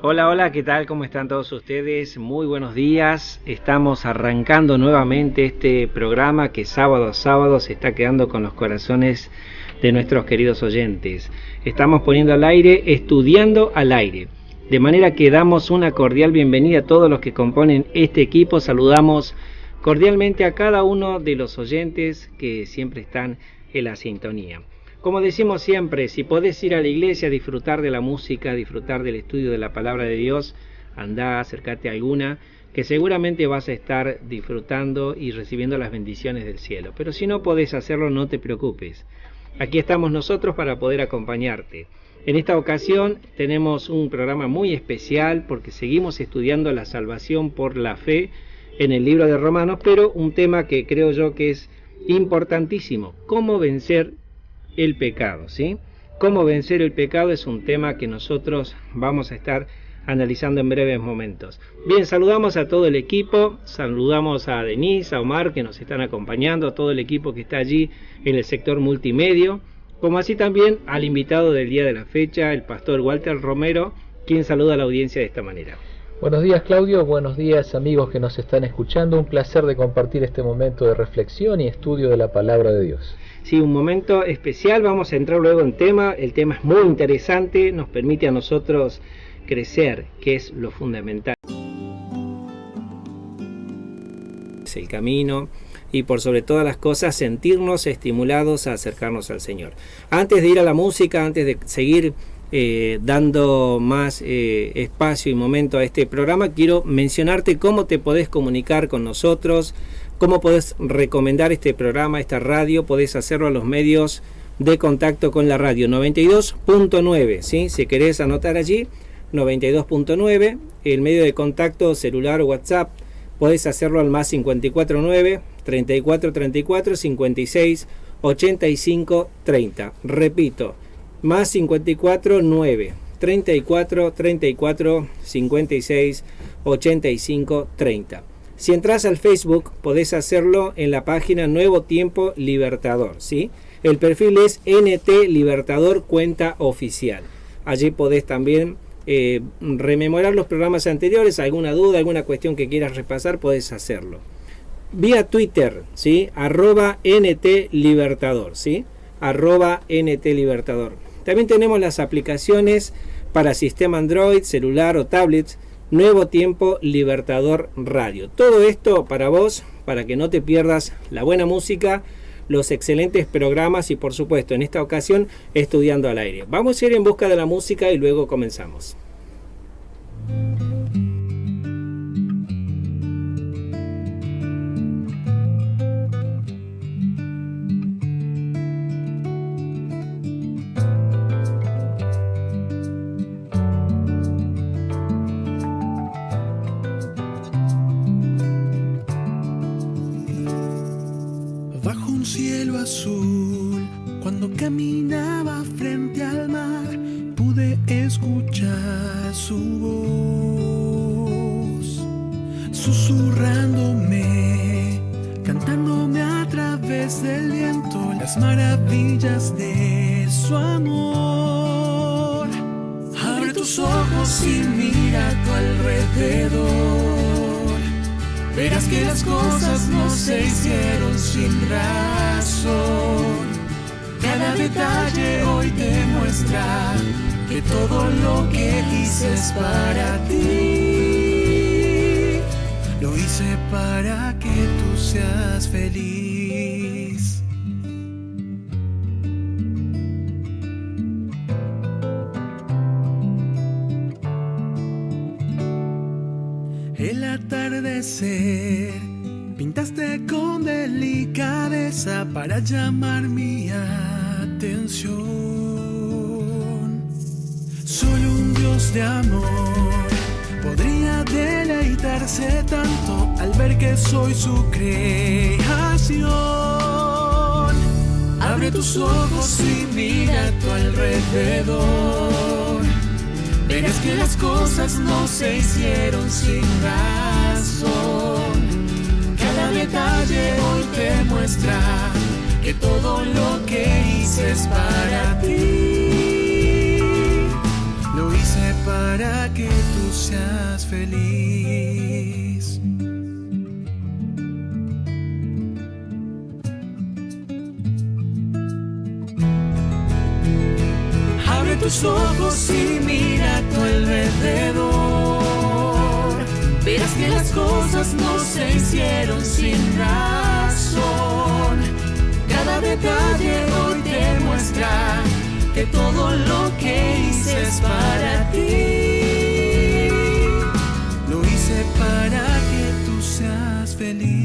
Hola, hola, ¿qué tal? ¿Cómo están todos ustedes? Muy buenos días. Estamos arrancando nuevamente este programa que sábado a sábado se está quedando con los corazones de nuestros queridos oyentes. Estamos poniendo al aire, estudiando al aire. De manera que damos una cordial bienvenida a todos los que componen este equipo. Saludamos cordialmente a cada uno de los oyentes que siempre están en la sintonía. Como decimos siempre, si podés ir a la iglesia a disfrutar de la música, disfrutar del estudio de la palabra de Dios, andá, acércate a alguna, que seguramente vas a estar disfrutando y recibiendo las bendiciones del cielo. Pero si no podés hacerlo, no te preocupes. Aquí estamos nosotros para poder acompañarte. En esta ocasión tenemos un programa muy especial porque seguimos estudiando la salvación por la fe en el libro de Romanos, pero un tema que creo yo que es importantísimo, cómo vencer el pecado, ¿sí? Cómo vencer el pecado es un tema que nosotros vamos a estar analizando en breves momentos. Bien, saludamos a todo el equipo, saludamos a Denise, a Omar que nos están acompañando, a todo el equipo que está allí en el sector multimedio, como así también al invitado del día de la fecha, el pastor Walter Romero, quien saluda a la audiencia de esta manera. Buenos días, Claudio, buenos días amigos que nos están escuchando, un placer de compartir este momento de reflexión y estudio de la palabra de Dios. Sí, un momento especial, vamos a entrar luego en tema, el tema es muy interesante, nos permite a nosotros crecer, que es lo fundamental. Es el camino y por sobre todas las cosas sentirnos estimulados a acercarnos al Señor. Antes de ir a la música, antes de seguir dando más espacio y momento a este programa, quiero mencionarte cómo te podés comunicar con nosotros, cómo podés recomendar este programa, esta radio. Podés hacerlo a los medios de contacto con la radio 92.9, ¿sí? Si querés anotar allí, 92.9, el medio de contacto celular o WhatsApp, podés hacerlo al más 549 34 34 56 85 30. Repito, más 54 9 34 34 56 85 30. Si entras al Facebook, podés hacerlo en la página Nuevo Tiempo Libertador, ¿sí? El perfil es NT Libertador Cuenta Oficial. Allí podés también rememorar los programas anteriores, alguna duda, alguna cuestión que quieras repasar, podés hacerlo. Vía Twitter, ¿sí? @NT Libertador, ¿sí? @NT Libertador. También tenemos las aplicaciones para sistema Android, celular o tablets, Nuevo Tiempo Libertador Radio. Todo esto para vos, para que no te pierdas la buena música, los excelentes programas y por supuesto en esta ocasión estudiando al aire. Vamos a ir en busca de la música y luego comenzamos. Cielo azul, cuando caminaba frente al mar, pude escuchar su voz, susurrándome, cantándome a través del viento las maravillas de su amor. Abre tus ojos y mira a tu alrededor. Verás que las cosas no se hicieron sin razón. Cada detalle hoy demuestra que todo lo que hice es para ti. Lo hice para que tú seas feliz. El atardecer pintaste con delicadeza para llamar mi atención. Solo un Dios de amor podría deleitarse tanto al ver que soy su creación. Abre tus ojos y mira a tu alrededor. Verás que las cosas no se hicieron sin razón. Cada detalle hoy te muestra que todo lo que hice es para ti. Lo hice para que tú seas feliz. Abre tus ojos y mira a tu alrededor. Verás que las cosas no se hicieron sin razón. Cada detalle hoy te muestra que todo lo que hice es para ti. Lo hice para que tú seas feliz.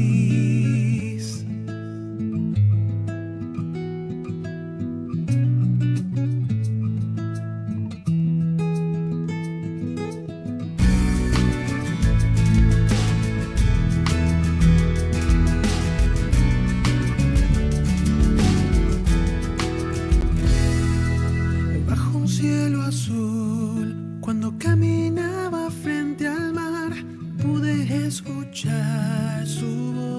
Cielo azul, cuando caminaba frente al mar, pude escuchar su voz.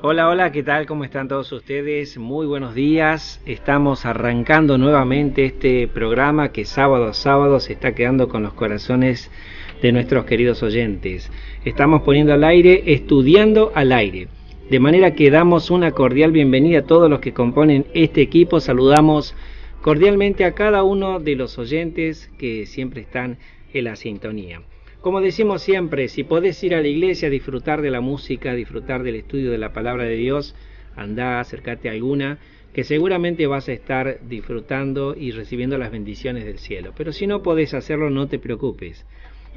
Hola, hola, ¿qué tal? ¿Cómo están todos ustedes? Muy buenos días. Estamos arrancando nuevamente este programa que sábado a sábado se está quedando con los corazones de nuestros queridos oyentes. Estamos poniendo al aire, estudiando al aire. De manera que damos una cordial bienvenida a todos los que componen este equipo. Saludamos cordialmente a cada uno de los oyentes que siempre están en la sintonía. Como decimos siempre, si podés ir a la iglesia a disfrutar de la música, disfrutar del estudio de la palabra de Dios, andá, acércate a alguna, que seguramente vas a estar disfrutando y recibiendo las bendiciones del cielo. Pero si no podés hacerlo, no te preocupes.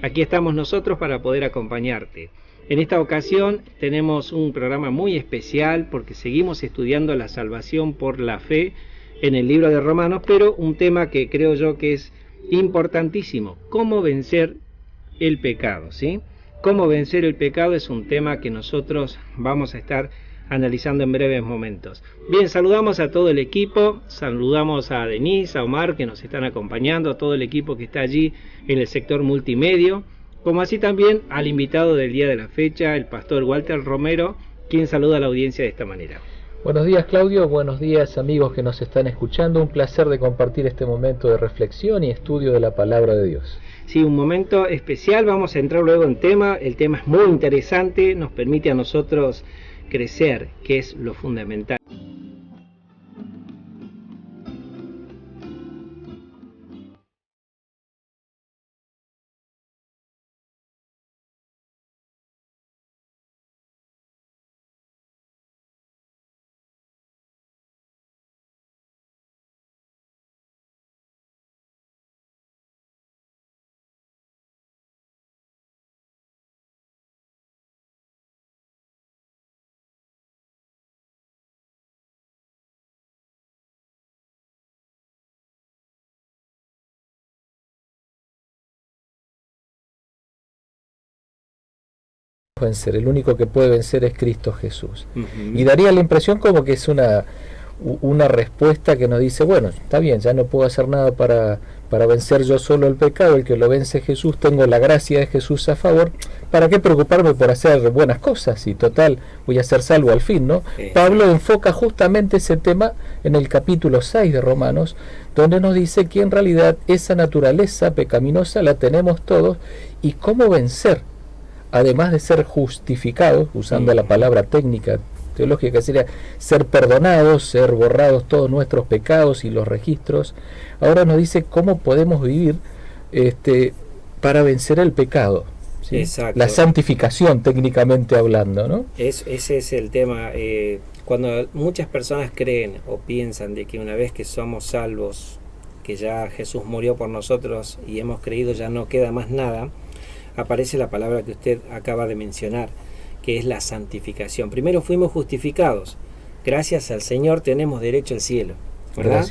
Aquí estamos nosotros para poder acompañarte. En esta ocasión tenemos un programa muy especial porque seguimos estudiando la salvación por la fe en el libro de Romanos, pero un tema que creo yo que es importantísimo: cómo vencer el pecado, ¿sí? Cómo vencer el pecado es un tema que nosotros vamos a estar analizando en breves momentos. Bien, saludamos a todo el equipo, saludamos a Denise, a Omar, que nos están acompañando, a todo el equipo que está allí en el sector multimedio, como así también al invitado del día de la fecha, el pastor Walter Romero, quien saluda a la audiencia de esta manera. Buenos días, Claudio, buenos días, amigos que nos están escuchando. Un placer de compartir este momento de reflexión y estudio de la palabra de Dios. Sí, un momento especial. Vamos a entrar luego en tema. El tema es muy interesante, nos permite a nosotros crecer, que es lo fundamental. Vencer, el único que puede vencer es Cristo Jesús. Y daría la impresión como que es una respuesta que nos dice, bueno, está bien, ya no puedo hacer nada para vencer yo solo el pecado, el que lo vence Jesús, tengo la gracia de Jesús a favor, ¿para qué preocuparme por hacer buenas cosas? Y total, voy a ser salvo al fin, ¿no? Pablo enfoca justamente ese tema en el capítulo 6 de Romanos, donde nos dice que en realidad esa naturaleza pecaminosa la tenemos todos, y cómo vencer, además de ser justificados, usando la palabra técnica teológica, que sería ser perdonados, ser borrados todos nuestros pecados y los registros. Ahora nos dice cómo podemos vivir para vencer el pecado, ¿sí? Exacto. La santificación, técnicamente hablando, ¿no? Ese es el tema. Cuando muchas personas creen o piensan de que una vez que somos salvos que ya Jesús murió por nosotros y hemos creído, ya no queda más nada, aparece la palabra que usted acaba de mencionar, que es la santificación. Primero fuimos justificados. Gracias al Señor tenemos derecho al cielo, ¿verdad?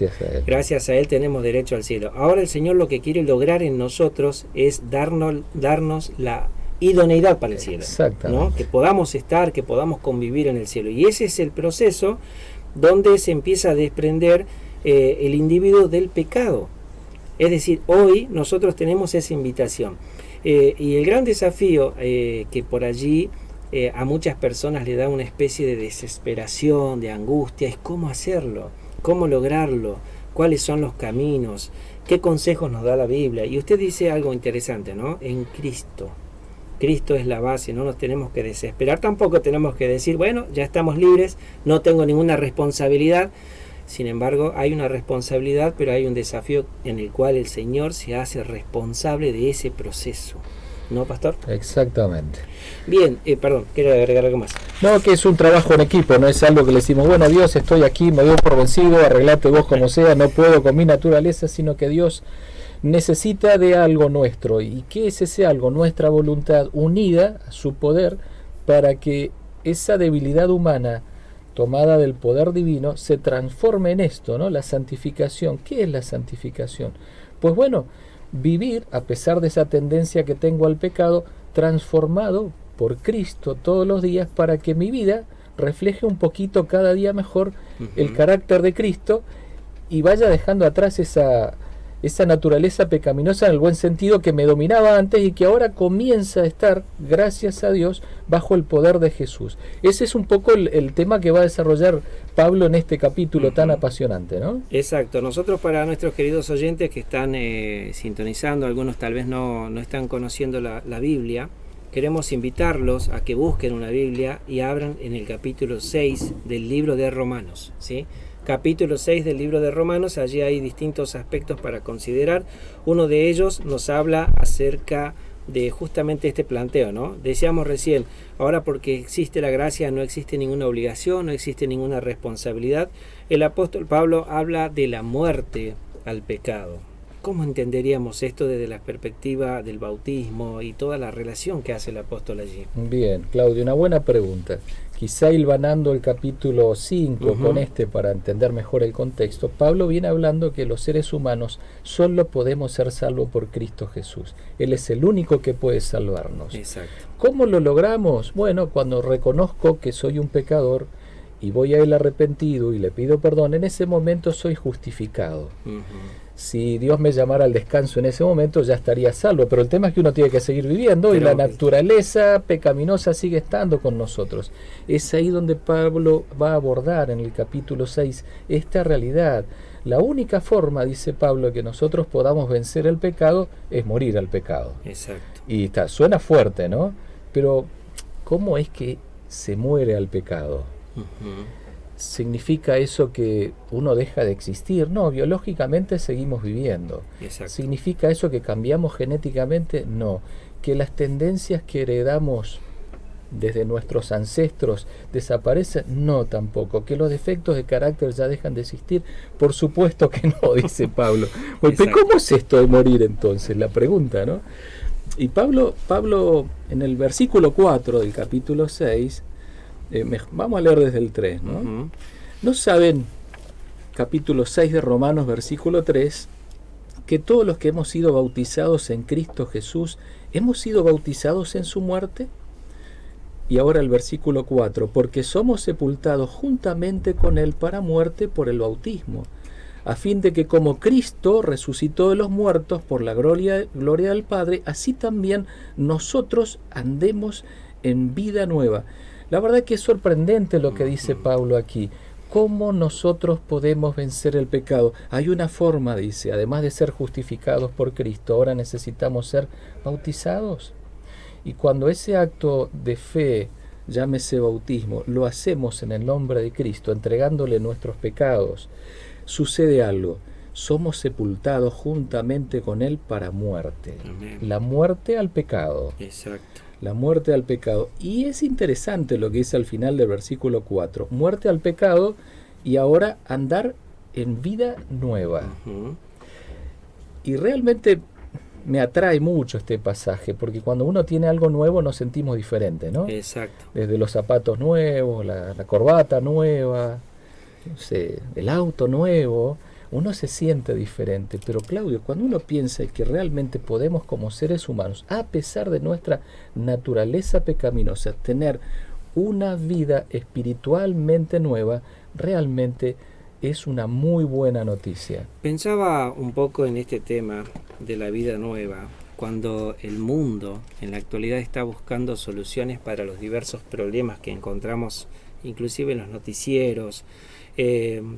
Gracias a Él tenemos derecho al cielo. Ahora el Señor lo que quiere lograr en nosotros es darnos la idoneidad para el cielo, ¿no? Que podamos estar, que podamos convivir en el cielo. Y ese es el proceso donde se empieza a desprender el individuo del pecado. Es decir, hoy nosotros tenemos esa invitación. Y el gran desafío que por allí a muchas personas le da una especie de desesperación, de angustia, es cómo hacerlo, cómo lograrlo, cuáles son los caminos, qué consejos nos da la Biblia. Y usted dice algo interesante, ¿no? En Cristo. Cristo es la base, no nos tenemos que desesperar, tampoco tenemos que decir, bueno, ya estamos libres, no tengo ninguna responsabilidad. Sin embargo, hay una responsabilidad, pero hay un desafío en el cual el Señor se hace responsable de ese proceso. ¿No, pastor? Exactamente. Bien, perdón, quiero agregar algo más. No, que es un trabajo en equipo, no es algo que le decimos, bueno, Dios, estoy aquí, me doy por vencido, arreglate vos como sea, no puedo con mi naturaleza, sino que Dios necesita de algo nuestro. ¿Y qué es ese algo? Nuestra voluntad unida a su poder para que esa debilidad humana tomada del poder divino se transforme en esto, ¿no? La santificación. ¿Qué es la santificación? Pues bueno, vivir a pesar de esa tendencia que tengo al pecado, transformado por Cristo todos los días para que mi vida refleje un poquito cada día mejor el carácter de Cristo y vaya dejando atrás esa naturaleza pecaminosa en el buen sentido que me dominaba antes y que ahora comienza a estar, gracias a Dios, bajo el poder de Jesús. Ese es un poco el tema que va a desarrollar Pablo en este capítulo tan apasionante, ¿no? Exacto. Nosotros, para nuestros queridos oyentes que están sintonizando, algunos tal vez no están conociendo la Biblia, queremos invitarlos a que busquen una Biblia y abran en el capítulo 6 del libro de Romanos, ¿sí? Capítulo 6 del libro de Romanos, allí hay distintos aspectos para considerar. Uno de ellos nos habla acerca de justamente este planteo, ¿no? Decíamos recién, ahora porque existe la gracia no existe ninguna obligación, no existe ninguna responsabilidad. El apóstol Pablo habla de la muerte al pecado. ¿Cómo entenderíamos esto desde la perspectiva del bautismo y toda la relación que hace el apóstol allí? Bien, Claudio, una buena pregunta. Quizá hilvanando el capítulo 5 con para entender mejor el contexto, Pablo viene hablando que los seres humanos solo podemos ser salvos por Cristo Jesús. Él es el único que puede salvarnos. Exacto. ¿Cómo lo logramos? Bueno, cuando reconozco que soy un pecador y voy a Él arrepentido y le pido perdón, en ese momento soy justificado. Si Dios me llamara al descanso en ese momento, ya estaría salvo. Pero el tema es que uno tiene que seguir viviendo y la naturaleza pecaminosa sigue estando con nosotros. Es ahí donde Pablo va a abordar en el capítulo 6 esta realidad. La única forma, dice Pablo, que nosotros podamos vencer el pecado es morir al pecado. Exacto. Y suena fuerte, ¿no? Pero, ¿cómo es que se muere al pecado? ¿Significa eso que uno deja de existir? No, biológicamente seguimos viviendo. Exacto. ¿Significa eso que cambiamos genéticamente? No. ¿Que las tendencias que heredamos desde nuestros ancestros desaparecen? No, tampoco. ¿Que los defectos de carácter ya dejan de existir? Por supuesto que no, dice Pablo. Pues, ¿cómo es esto de morir entonces? La pregunta, ¿no? Y Pablo en el versículo 4 del capítulo 6, vamos a leer desde el 3, ¿no? ¿No saben, capítulo 6 de Romanos, versículo 3, que todos los que hemos sido bautizados en Cristo Jesús, hemos sido bautizados en su muerte? Y ahora el versículo 4, porque somos sepultados juntamente con Él para muerte por el bautismo, a fin de que como Cristo resucitó de los muertos por la gloria del Padre, así también nosotros andemos en vida nueva. La verdad que es sorprendente lo que dice Pablo aquí. ¿Cómo nosotros podemos vencer el pecado? Hay una forma, dice, además de ser justificados por Cristo, ahora necesitamos ser bautizados. Y cuando ese acto de fe, llámese bautismo, lo hacemos en el nombre de Cristo, entregándole nuestros pecados, sucede algo. Somos sepultados juntamente con Él para muerte. Amén. La muerte al pecado. Exacto. La muerte al pecado. Y es interesante lo que dice al final del versículo 4. Muerte al pecado y ahora andar en vida nueva. Y realmente me atrae mucho este pasaje, porque cuando uno tiene algo nuevo nos sentimos diferentes, ¿no? Exacto. Desde los zapatos nuevos, la corbata nueva, no sé, el auto nuevo, uno se siente diferente. Pero Claudio, cuando uno piensa que realmente podemos como seres humanos, a pesar de nuestra naturaleza pecaminosa, tener una vida espiritualmente nueva, realmente es una muy buena noticia. Pensaba un poco en este tema de la vida nueva, cuando el mundo en la actualidad está buscando soluciones para los diversos problemas que encontramos, inclusive en los noticieros,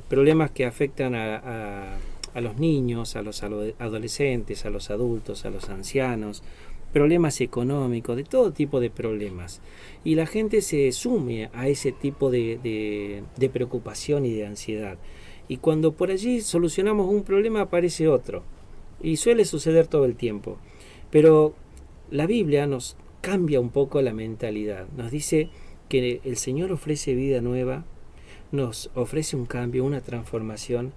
problemas que afectan a los niños, a los adolescentes, a los adultos, a los ancianos, problemas económicos, de todo tipo de problemas. Y la gente se sume a ese tipo de preocupación y de ansiedad. Y cuando por allí solucionamos un problema aparece otro. Y suele suceder todo el tiempo. Pero la Biblia nos cambia un poco la mentalidad. Nos dice que el Señor ofrece vida nueva, nos ofrece un cambio, una transformación,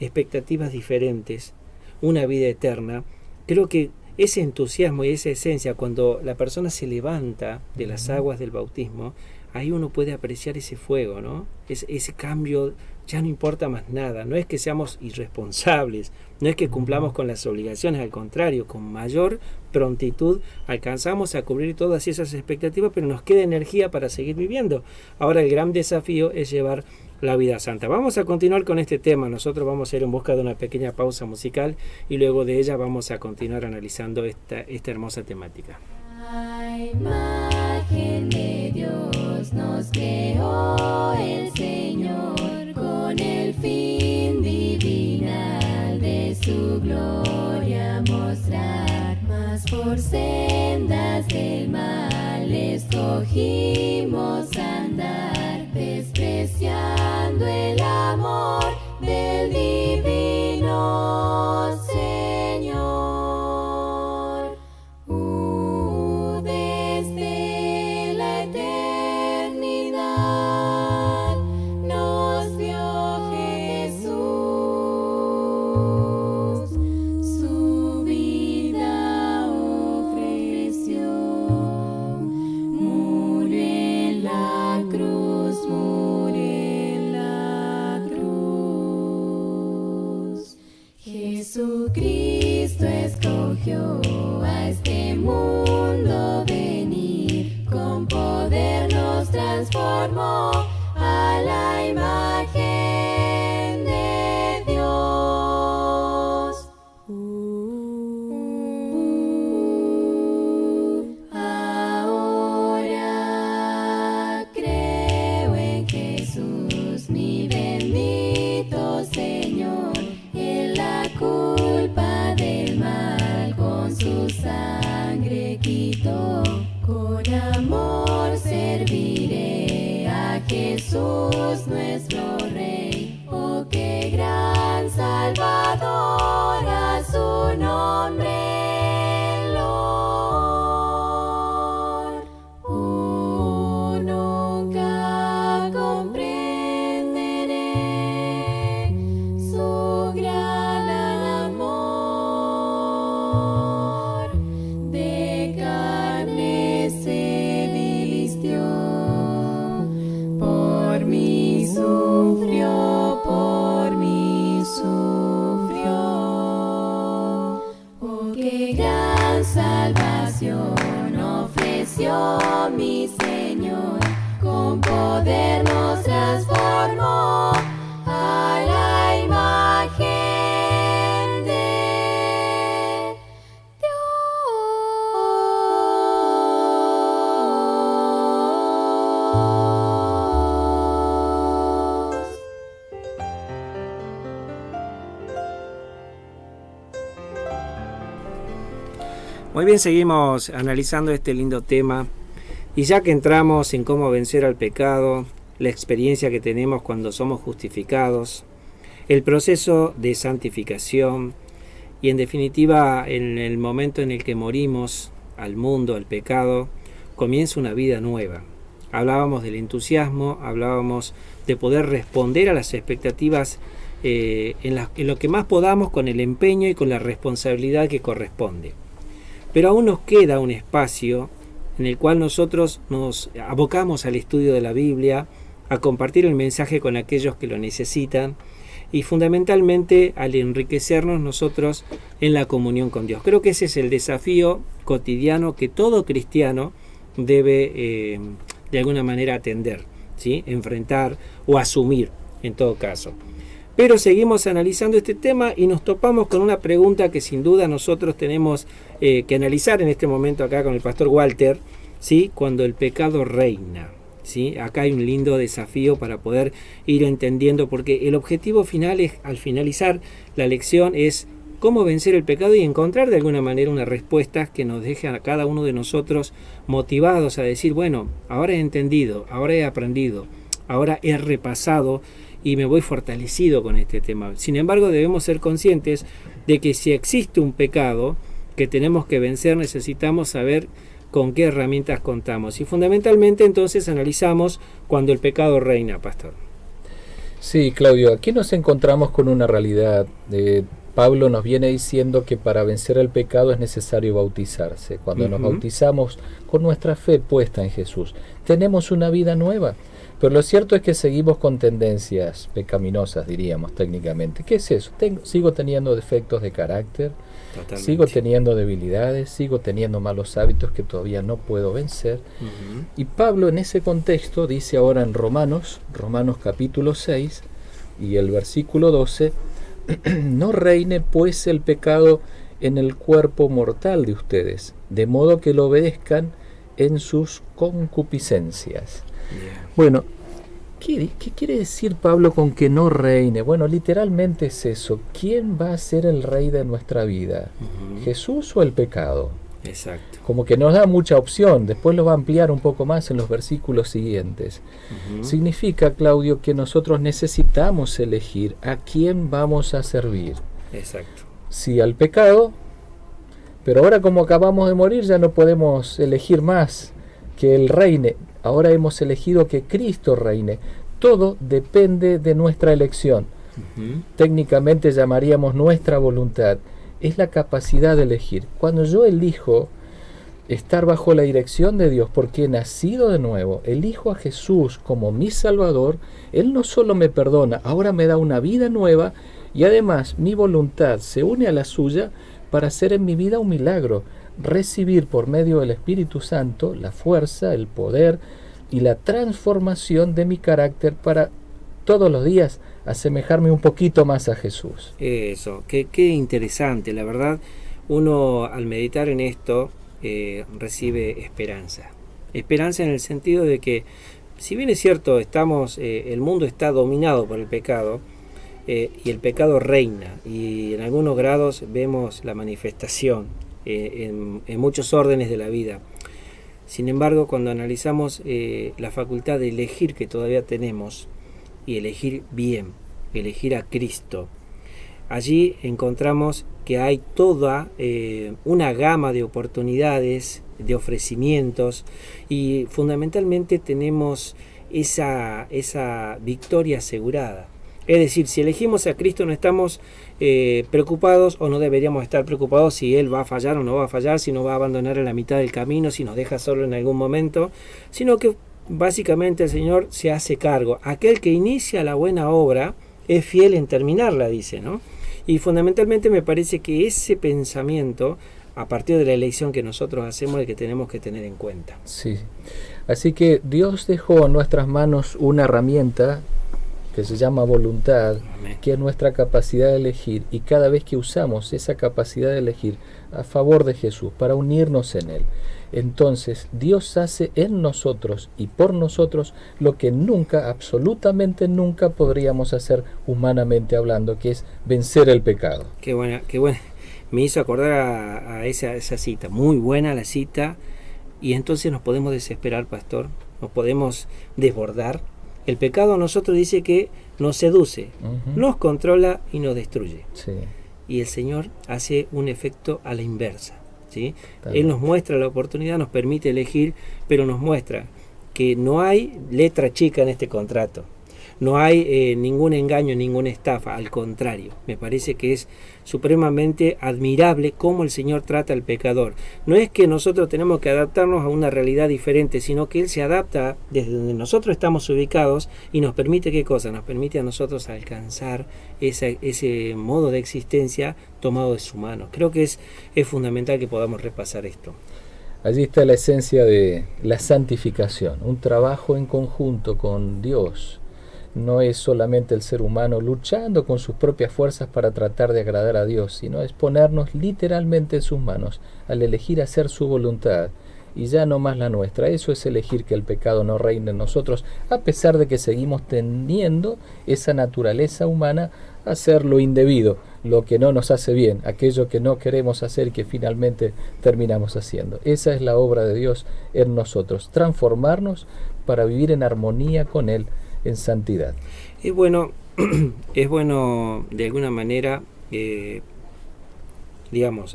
expectativas diferentes, una vida eterna. Creo que ese entusiasmo y esa esencia, cuando la persona se levanta de las aguas del bautismo, ahí uno puede apreciar ese fuego, ¿no? Ese cambio, ya no importa más nada. No es que seamos irresponsables, no es que cumplamos con las obligaciones, al contrario, con mayor prontitud alcanzamos a cubrir todas esas expectativas, pero nos queda energía para seguir viviendo. Ahora el gran desafío es llevar la vida santa. Vamos a continuar con este tema. Nosotros vamos a ir en busca de una pequeña pausa musical y luego de ella vamos a continuar analizando esta hermosa temática. La imagen de Dios nos creó el Señor con el fin divinal de su gloria mostrar, mas por sendas del mal escogimos andar, despreciando el amor del divino Señor. Desde la eternidad nos vio Jesús, su vida ofreció, murió en la cruz, Jesucristo escogió a este mundo venir, con poder nos transformó a la imagen de Dios. Ahora creo en Jesús, mi bendito Señor, en la culpa del mal con su sangre quitó. Con amor serviré a Jesús nuestro Rey. Oh, qué gran Salvador, a su nombre Lord. Oh, nunca comprenderé su gran amor. De carne se vistió, por mí sufrió, por mí sufrió. Oh, qué gran salvación ofreció mi Señor, con poder nos transformó a la imagen de Dios. Muy bien, seguimos analizando este lindo tema. Y ya que entramos en cómo vencer al pecado, la experiencia que tenemos cuando somos justificados, el proceso de santificación y en definitiva en el momento en el que morimos al mundo, al pecado, comienza una vida nueva. Hablábamos del entusiasmo, hablábamos de poder responder a las expectativas en lo que más podamos, con el empeño y con la responsabilidad que corresponde. Pero aún nos queda un espacio en el cual nosotros nos abocamos al estudio de la Biblia, a compartir el mensaje con aquellos que lo necesitan y fundamentalmente al enriquecernos nosotros en la comunión con Dios. Creo que ese es el desafío cotidiano que todo cristiano debe de alguna manera atender, ¿sí? Enfrentar o asumir en todo caso. Pero seguimos analizando este tema y nos topamos con una pregunta que sin duda nosotros tenemos que analizar en este momento acá con el pastor Walter, ¿sí? Cuando el pecado reina, ¿sí? Acá hay un lindo desafío para poder ir entendiendo, porque el objetivo final es, al finalizar la lección, es cómo vencer el pecado y encontrar de alguna manera una respuesta que nos deje a cada uno de nosotros motivados a decir, bueno, ahora he entendido, ahora he aprendido, ahora he repasado y me voy fortalecido con este tema. Sin embargo, debemos ser conscientes de que si existe un pecado que tenemos que vencer, necesitamos saber con qué herramientas contamos. Y fundamentalmente entonces analizamos cuando el pecado reina, pastor. Sí, Claudio, aquí nos encontramos con una realidad. Pablo nos viene diciendo que para vencer el pecado es necesario bautizarse. Cuando nos bautizamos con nuestra fe puesta en Jesús, tenemos una vida nueva. Pero lo cierto es que seguimos con tendencias pecaminosas, diríamos técnicamente. ¿Qué es eso? Sigo teniendo defectos de carácter, totalmente. Sigo teniendo debilidades, sigo teniendo malos hábitos que todavía no puedo vencer. Y Pablo en ese contexto dice ahora en Romanos capítulo 6 y el versículo 12, no reine pues el pecado en el cuerpo mortal de ustedes, de modo que lo obedezcan en sus concupiscencias. Bueno, ¿qué quiere decir Pablo con que no reine? Bueno, literalmente es eso. ¿Quién va a ser el rey de nuestra vida? ¿Jesús o el pecado? Exacto. Como que nos da mucha opción. Después lo va a ampliar un poco más en los versículos siguientes. Significa, Claudio, que nosotros necesitamos elegir a quién vamos a servir. Exacto. Sí, al pecado, pero ahora como acabamos de morir ya no podemos elegir más que Él reine. Ahora hemos elegido que Cristo reine. Todo depende de nuestra elección. Técnicamente llamaríamos nuestra voluntad. Es la capacidad de elegir. Cuando yo elijo estar bajo la dirección de Dios porque he nacido de nuevo, elijo a Jesús como mi Salvador, Él no solo me perdona, ahora me da una vida nueva y además mi voluntad se une a la suya para hacer en mi vida un milagro. Recibir por medio del Espíritu Santo la fuerza, el poder y la transformación de mi carácter para todos los días asemejarme un poquito más a Jesús. Eso, qué interesante, la verdad. Uno al meditar en esto recibe esperanza. Esperanza en el sentido de que, si bien es cierto, el mundo está dominado por el pecado, y el pecado reina, y en algunos grados vemos la manifestación en muchos órdenes de la vida. Sin embargo, cuando analizamos la facultad de elegir que todavía tenemos, y elegir bien, elegir a Cristo, allí encontramos que hay toda una gama de oportunidades, de ofrecimientos, y fundamentalmente tenemos esa victoria asegurada. Es decir, si elegimos a Cristo no estamos preocupados, o no deberíamos estar preocupados si Él va a fallar o no va a fallar, si nos va a abandonar en la mitad del camino, si nos deja solo en algún momento, sino que básicamente el Señor se hace cargo. Aquel que inicia la buena obra es fiel en terminarla, dice, ¿no? Y fundamentalmente me parece que ese pensamiento, a partir de la elección que nosotros hacemos, es el que tenemos que tener en cuenta. Sí. Así que Dios dejó en nuestras manos una herramienta que se llama voluntad, Amén. Que es nuestra capacidad de elegir, y cada vez que usamos esa capacidad de elegir a favor de Jesús, para unirnos en Él, entonces Dios hace en nosotros y por nosotros lo que nunca, absolutamente nunca podríamos hacer humanamente hablando, que es vencer el pecado. Qué buena. Me hizo acordar a esa cita, muy buena la cita, y entonces nos podemos desesperar, pastor, nos podemos desbordar. El pecado a nosotros dice que nos seduce, nos controla y nos destruye. Sí. Y el Señor hace un efecto a la inversa, ¿sí? Él nos muestra la oportunidad, nos permite elegir, pero nos muestra que no hay letra chica en este contrato. no hay ningún engaño, ninguna estafa, al contrario, me parece que es supremamente admirable cómo el Señor trata al pecador. No es que nosotros tenemos que adaptarnos a una realidad diferente, sino que Él se adapta desde donde nosotros estamos ubicados y nos permite, ¿qué cosa? Nos permite a nosotros alcanzar ese modo de existencia tomado de su mano. Creo que es fundamental que podamos repasar esto. Allí está la esencia de la santificación, un trabajo en conjunto con Dios. No es solamente el ser humano luchando con sus propias fuerzas para tratar de agradar a Dios, sino es ponernos literalmente en sus manos al elegir hacer su voluntad y ya no más la nuestra. Eso es elegir que el pecado no reine en nosotros, a pesar de que seguimos teniendo esa naturaleza humana a hacer lo indebido, lo que no nos hace bien, aquello que no queremos hacer y que finalmente terminamos haciendo. Esa es la obra de Dios en nosotros, transformarnos para vivir en armonía con Él, en santidad. Es bueno de alguna manera,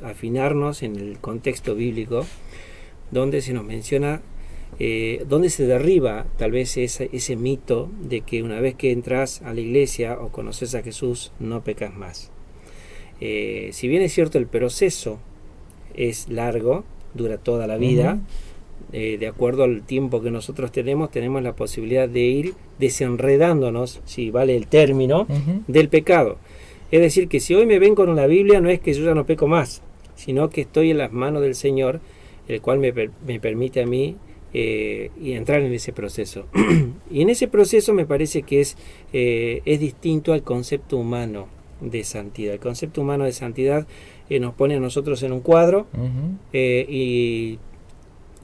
afinarnos en el contexto bíblico, donde se nos menciona, donde se derriba tal vez ese mito de que una vez que entras a la iglesia o conoces a Jesús, no pecas más. Si bien es cierto, el proceso es largo, dura toda la vida, de acuerdo al tiempo que nosotros tenemos la posibilidad de ir desenredándonos, si vale el término, del pecado. Es decir, que si hoy me ven con una Biblia, no es que yo ya no peco más, sino que estoy en las manos del Señor, el cual me permite a mí y entrar en ese proceso. Y en ese proceso me parece que es distinto al concepto humano de santidad. El concepto humano de santidad nos pone a nosotros en un cuadro y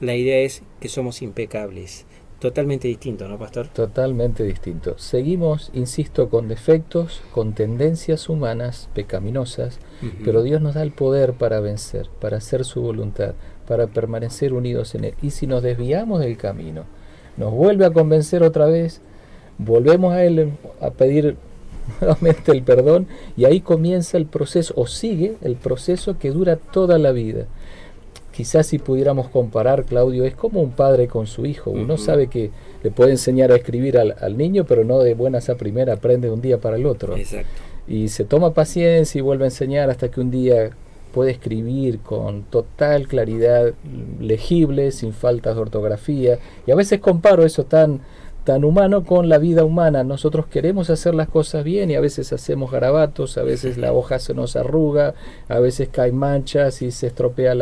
la idea es que somos impecables. Totalmente distinto, ¿no, pastor? Totalmente distinto. Seguimos, insisto, con defectos, con tendencias humanas pecaminosas, pero Dios nos da el poder para vencer, para hacer su voluntad, para permanecer unidos en Él. Y si nos desviamos del camino, nos vuelve a convencer otra vez, volvemos a Él a pedir nuevamente el perdón, y ahí comienza el proceso, o sigue el proceso que dura toda la vida. Quizás si pudiéramos comparar, Claudio, es como un padre con su hijo. Uno sabe que le puede enseñar a escribir al niño, pero no de buenas a primera, aprende de un día para el otro. Exacto. Y se toma paciencia y vuelve a enseñar hasta que un día puede escribir con total claridad, legible, sin faltas de ortografía. Y a veces comparo eso tan humano con la vida humana. Nosotros queremos hacer las cosas bien y a veces hacemos garabatos, a veces la hoja se nos arruga, a veces caen manchas y se estropea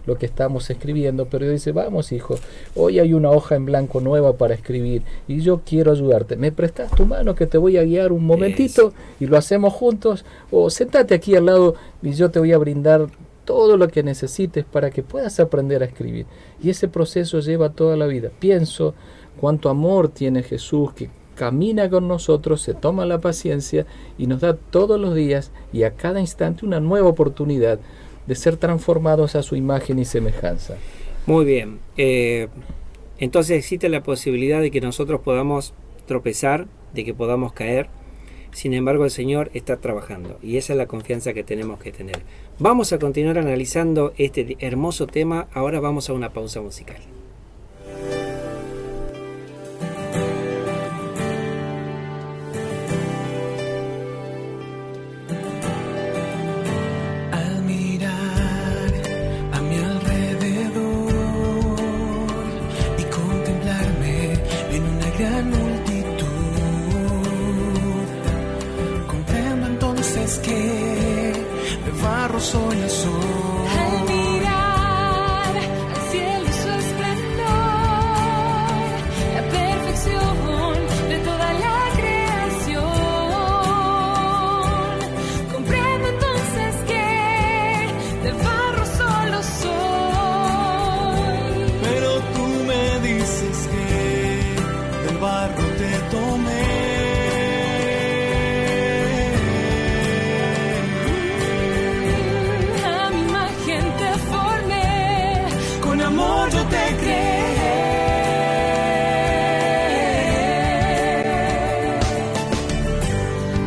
lo que estamos escribiendo, pero dice, vamos hijo, hoy hay una hoja en blanco nueva para escribir y yo quiero ayudarte, ¿me prestas tu mano que te voy a guiar un momentito y lo hacemos juntos? O sentate aquí al lado y yo te voy a brindar todo lo que necesites para que puedas aprender a escribir. Y ese proceso lleva toda la vida. Pienso cuánto amor tiene Jesús, que camina con nosotros, se toma la paciencia y nos da todos los días y a cada instante una nueva oportunidad de ser transformados a su imagen y semejanza. Muy bien. Entonces existe la posibilidad de que nosotros podamos tropezar, de que podamos caer. Sin embargo, el Señor está trabajando y esa es la confianza que tenemos que tener. Vamos a continuar analizando este hermoso tema. Ahora vamos a una pausa musical. Soy el sol. Al mirar al cielo y su esplendor, la perfección de toda la creación, comprendo entonces que del barro solo soy. Pero tú me dices que del barro te tomé. Yo te creé.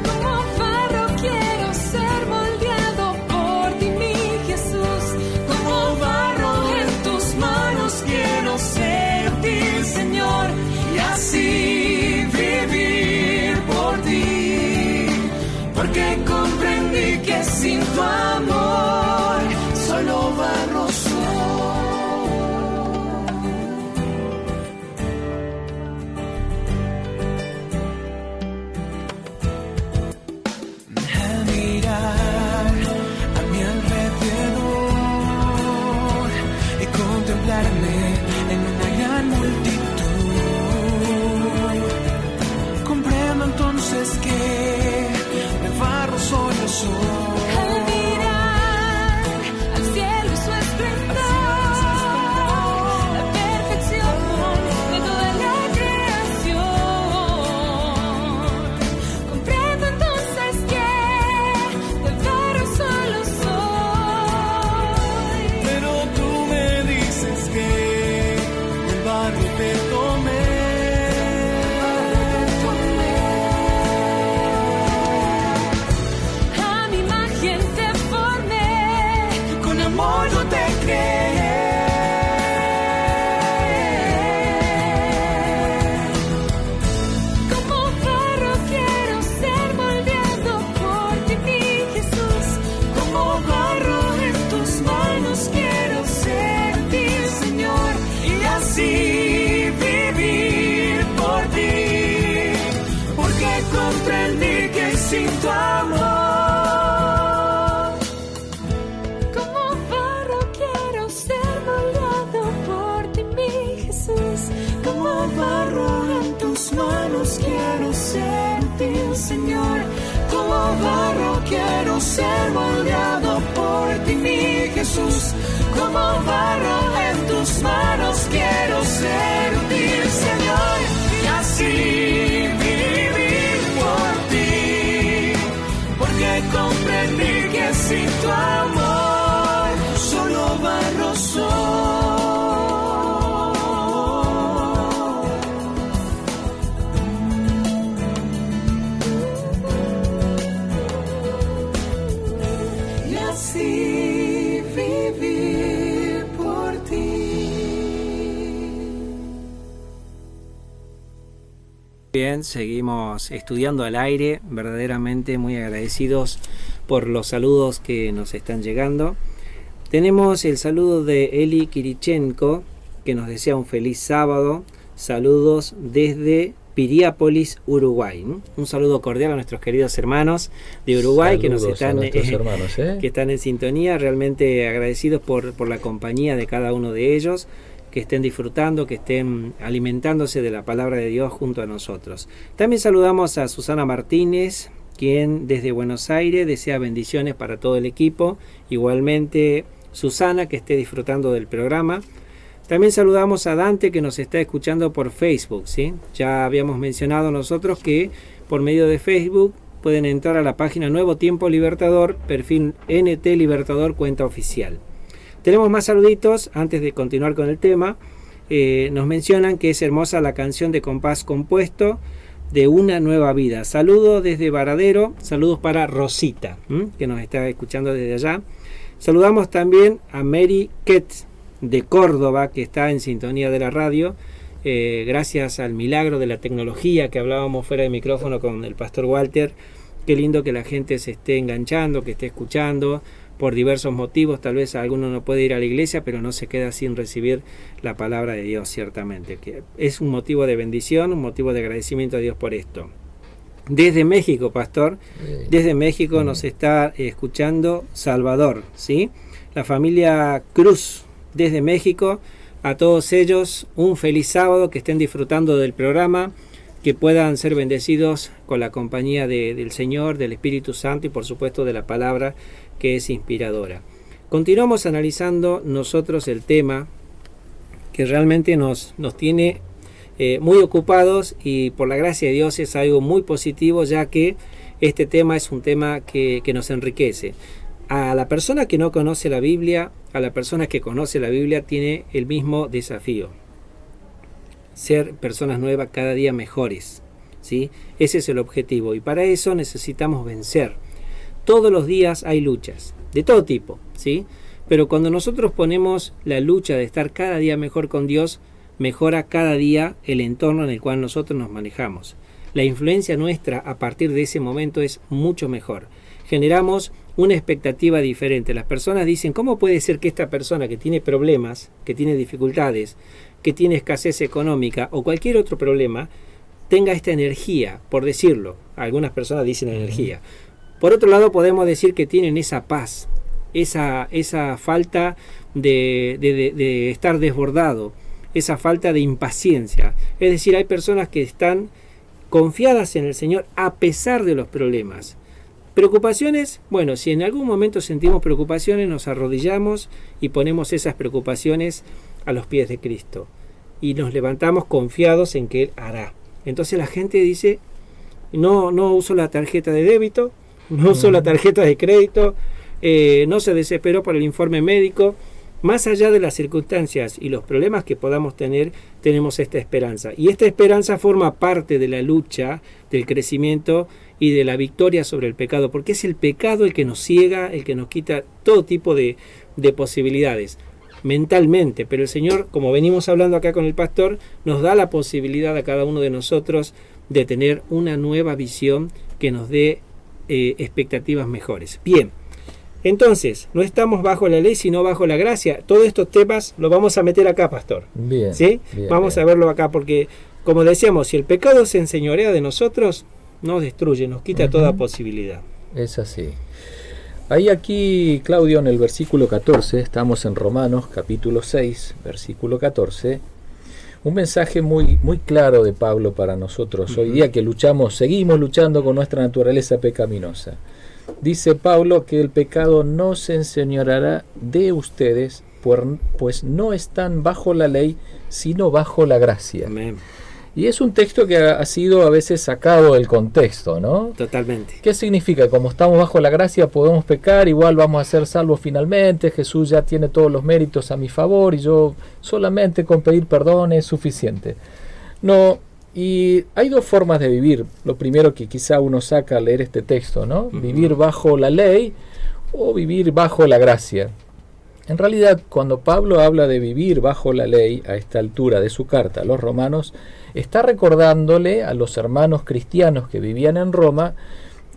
Como barro quiero ser moldeado por ti, mi Jesús. Como barro en tus manos quiero ser útil, Señor, y así vivir por que sin tu amor solo barro soy. Al mirar a mi alrededor y contemplarme en una gran multitud, comprendo entonces que de barro soy yo soy. Al mirar al cielo y su esplendor, la perfección de toda la creación, comprendo entonces que de barro solo soy. Pero tú me dices que del barro te tomé. A mi imagen te formé, Con amor yo te creé. como barro quiero ser moldeado por ti, mi Jesús. Como barro en tus manos quiero sentir, Señor, y así vivir por ti, porque comprendí que sin tu amor, Como barro quiero ser moldeado por ti, mi Jesús. como barro en tus manos quiero sentir, Señor, como barro quiero ser moldeado por ti, mi Jesús, como barro en tus manos quiero sentir, Señor, y así vivir por ti, porque comprendí que sin tu amor solo barro soy. Y así vivir por ti. Bien, seguimos estudiando al aire, verdaderamente muy agradecidos por los saludos que nos están llegando. Tenemos el saludo de Eli Kirichenko, que nos desea un feliz sábado. Saludos desde Piriápolis, Uruguay. Un saludo cordial a nuestros queridos hermanos de Uruguay que nos Saludos a están, nuestros hermanos, que están en sintonía. Realmente agradecidos por la compañía de cada uno de ellos, que estén disfrutando, que estén alimentándose de la palabra de Dios junto a nosotros. También saludamos a Susana Martínez, quien desde Buenos Aires desea bendiciones para todo el equipo. Igualmente Susana, que esté disfrutando del programa. También saludamos a Dante, que nos está escuchando por Facebook, ¿sí? Ya habíamos mencionado nosotros que por medio de Facebook pueden entrar a la página Nuevo Tiempo Libertador, perfil NT Libertador, cuenta oficial. Tenemos más saluditos antes de continuar con el tema. Nos mencionan que es hermosa la canción de compás compuesto de Una Nueva Vida. Saludos desde Varadero, saludos para Rosita, que nos está escuchando desde allá. Saludamos también a Mary Ketz de Córdoba, que está en sintonía de la radio, gracias al milagro de la tecnología que hablábamos fuera de micrófono con el pastor Walter. Qué lindo que la gente se esté enganchando, que esté escuchando por diversos motivos. Tal vez alguno no puede ir a la iglesia, pero no se queda sin recibir la palabra de Dios, ciertamente, que es un motivo de bendición, un motivo de agradecimiento a Dios por esto. Desde México, pastor, desde México nos está escuchando Salvador, ¿sí? La familia Cruz, desde México. A todos ellos un feliz sábado, que estén disfrutando del programa, que puedan ser bendecidos con la compañía del Señor, del Espíritu Santo y por supuesto de la palabra, que es inspiradora. Continuamos analizando nosotros el tema que realmente nos tiene muy ocupados, y por la gracia de Dios es algo muy positivo, ya que este tema es un tema que nos enriquece. A la persona que no conoce la Biblia, a la persona que conoce la Biblia, tiene el mismo desafío: ser personas nuevas, cada día mejores, ¿sí? Ese es el objetivo, y para eso necesitamos vencer. Todos los días hay luchas, de todo tipo, ¿sí? Pero cuando nosotros ponemos la lucha de estar cada día mejor con Dios, mejora cada día el entorno en el cual nosotros nos manejamos. La influencia nuestra a partir de ese momento es mucho mejor. Generamos una expectativa diferente. Las personas dicen, ¿cómo puede ser que esta persona que tiene problemas, que tiene dificultades, que tiene escasez económica o cualquier otro problema, tenga esta energía, por decirlo? Algunas personas dicen energía. Por otro lado, podemos decir que tienen esa paz, esa falta de estar desbordado, esa falta de impaciencia. Es decir, hay personas que están confiadas en el Señor a pesar de los problemas. Preocupaciones, bueno, si en algún momento sentimos preocupaciones, nos arrodillamos y ponemos esas preocupaciones a los pies de Cristo y nos levantamos confiados en que Él hará. Entonces la gente dice, no uso la tarjeta de débito, no uso la tarjeta de crédito, no se desesperó por el informe médico. Más allá de las circunstancias y los problemas que podamos tener, tenemos esta esperanza. Y esta esperanza forma parte de la lucha, del crecimiento y de la victoria sobre el pecado, porque es el pecado el que nos ciega, el que nos quita todo tipo de posibilidades mentalmente. Pero el Señor, como venimos hablando acá con el pastor, nos da la posibilidad a cada uno de nosotros de tener una nueva visión que nos dé expectativas mejores. Bien. Entonces, no estamos bajo la ley, sino bajo la gracia. Todos estos temas los vamos a meter acá, pastor. Bien. ¿Sí? Bien, vamos a verlo acá, porque, como decíamos, si el pecado se enseñorea de nosotros, nos destruye, nos quita toda posibilidad. Es así. Ahí aquí, Claudio, en el versículo 14, estamos en Romanos, capítulo 6, versículo 14, un mensaje muy, muy claro de Pablo para nosotros. Hoy día que seguimos luchando con nuestra naturaleza pecaminosa. Dice Pablo que el pecado no se enseñoreará de ustedes, pues no están bajo la ley, sino bajo la gracia. Amén. Y es un texto que ha sido a veces sacado del contexto, ¿no? Totalmente. ¿Qué significa? Como estamos bajo la gracia podemos pecar, igual vamos a ser salvos finalmente, Jesús ya tiene todos los méritos a mi favor y yo solamente con pedir perdón es suficiente. No. Y hay dos formas de vivir. Lo primero que quizá uno saca al leer este texto, ¿no? Vivir bajo la ley o vivir bajo la gracia. En realidad, cuando Pablo habla de vivir bajo la ley a esta altura de su carta a los romanos, está recordándole a los hermanos cristianos que vivían en Roma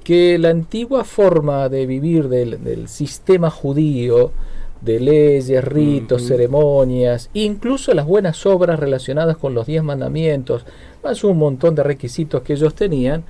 que la antigua forma de vivir del sistema judío, de leyes, ritos, ceremonias, incluso las buenas obras relacionadas con los 10 mandamientos, más un montón de requisitos que ellos tenían,